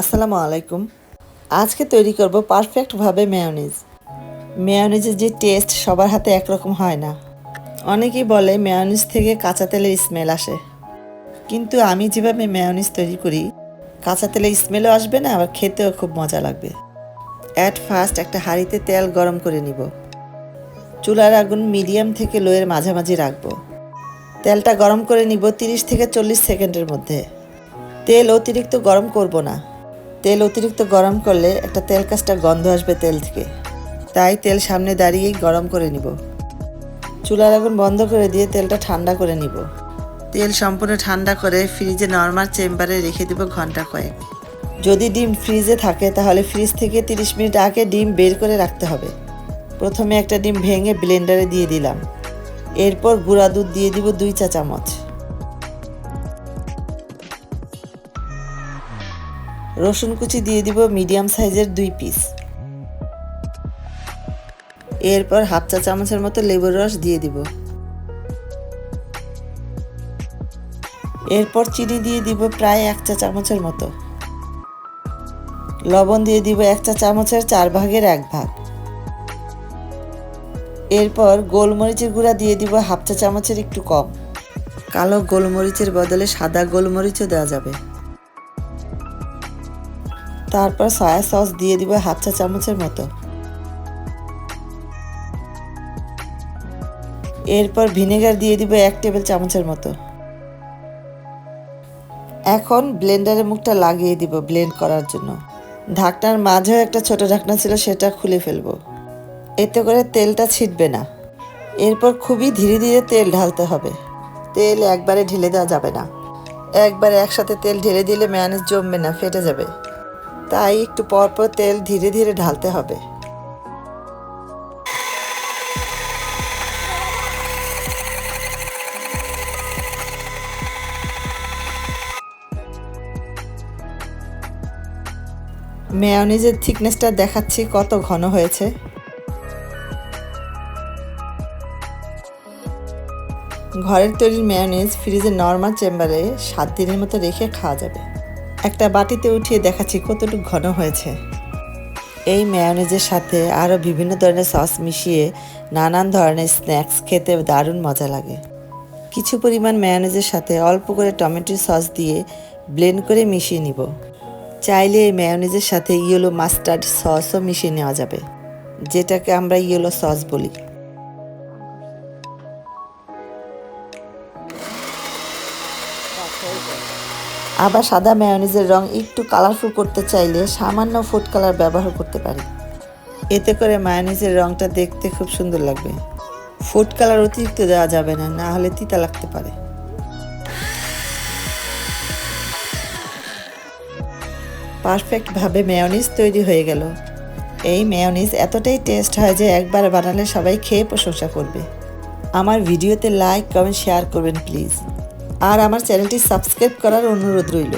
আসসালামু আলাইকুম। আজকে তৈরি করব পারফেক্টভাবে মেয়োনিজ। মেয়োনিজের যে টেস্ট সবার হাতে একরকম হয় না। অনেকেই বলে মেয়োনিজ থেকে কাঁচা তেলের স্মেল আসে, কিন্তু আমি যেভাবে মেয়োনিজ তৈরি করি, কাঁচা তেলের স্মেলও আসবে না, আবার খেতেও খুব মজা লাগবে। অ্যাট ফার্স্ট একটা হাঁড়িতে তেল গরম করে নিব। চুলার আগুন মিডিয়াম থেকে লোয়ের মাঝামাঝি রাখবো। তেলটা গরম করে নিব 30 থেকে 40 সেকেন্ডের মধ্যে। তেল অতিরিক্ত গরম করব না। তেল অতিরিক্ত গরম করলে একটা তেল কাঁচটা গন্ধ আসবে তেল থেকে, তাই তেল সামনে দাঁড়িয়েই গরম করে নিব। চুলার আগুন বন্ধ করে দিয়ে তেলটা ঠান্ডা করে নিব। তেল সম্পূর্ণ ঠান্ডা করে ফ্রিজে নর্মাল চেম্বারে রেখে দেব ঘন্টা কয়েক। যদি ডিম ফ্রিজে থাকে তাহলে ফ্রিজ থেকে 30 মিনিট আগে ডিম বের করে রাখতে হবে। প্রথমে একটা ডিম ভেঙে ব্লেন্ডারে দিয়ে দিলাম। এরপর গুঁড়া দুধ দিয়ে দিব 2 চা চামচ। রসুন কুচি দিয়ে দিব মিডিয়াম সাইজের 2 পিস। এরপর হাফ চা চামচের মতো লেবুর রস দিয়ে দিব। এরপর চিনি দিয়ে দিব প্রায় 1 চা চামচের মতো। লবণ দিয়ে দিব 1 চা চামচের 4 ভাগের 1 ভাগ। এরপর গোলমরিচের গুঁড়া দিয়ে দিব হাফ চা চামচের একটু কম। কালো গোলমরিচের বদলে সাদা গোলমরিচও দেওয়া যাবে। তারপর সয়া সস দিয়ে দিব হাফ চা চামচের মতো। এরপর ভিনেগার দিয়ে দিব 1 টেবিল চামচের মতো। এখন ব্লেন্ডারের মুখটা লাগিয়ে দিব ব্লেন্ড করার জন্য। ঢাকনার মাঝেও একটা ছোট ঢাকনা ছিল, সেটা খুলে ফেলবো। এতে করে তেলটা ছিটবে না। এরপর খুবই ধীরে ধীরে তেল ঢালতে হবে। তেল একবারে ঢেলে দেওয়া যাবে না। একবারে একসাথে তেল ঢেলে দিলে মেয়োনিজ জমবে না, ফেটে যাবে। তাই একটু পরপর তেল ধীরে ধীরে ঢালতে হবে। মেয়োনিজের থিকনেসটা দেখাচ্ছি কত ঘন হয়েছে। ঘরের তৈরি মেয়োনিজ ফ্রিজে নর্মাল চেম্বারে 7 দিনের মতো রেখে খাওয়া যাবে। একটা বাটিতে উঠিয়ে দেখাচ্ছি কতটুকু ঘন হয়েছে। এই মেয়োনিজের সাথে আরও বিভিন্ন ধরনের সস মিশিয়ে নানান ধরনের স্ন্যাক্স খেতে দারুণ মজা লাগে। কিছু পরিমাণ মেয়োনিজের সাথে অল্প করে টমেটো সস দিয়ে ব্লেন্ড করে মিশিয়ে নিব। চাইলে এই মেয়োনিজের সাথে ইয়েলো মাস্টার্ড সসও মিশিয়ে নেওয়া যাবে, যেটাকে আমরা ইয়েলো সস বলি। আবার সাদা মেয়োনিজের রং একটু কালারফুল করতে চাইলে সামান্য ফুড কালার ব্যবহার করতে পারি। এতে করে মেয়োনিজের রংটা দেখতে খুব সুন্দর লাগবে। ফুড কালার অতিরিক্ত দেওয়া যাবে না, না হলে তিতা লাগতে পারে। পারফেক্টভাবে মেয়োনিজ তৈরি হয়ে গেল। এই মেয়োনিজ এতটাই টেস্ট হয় যে একবার বানালে সবাই খেয়ে প্রশংসা করবে। আমার ভিডিওতে লাইক, কমেন্ট, শেয়ার করবেন প্লিজ। আর আমার চ্যানেলটি সাবস্ক্রাইব করার অনুরোধ রইল।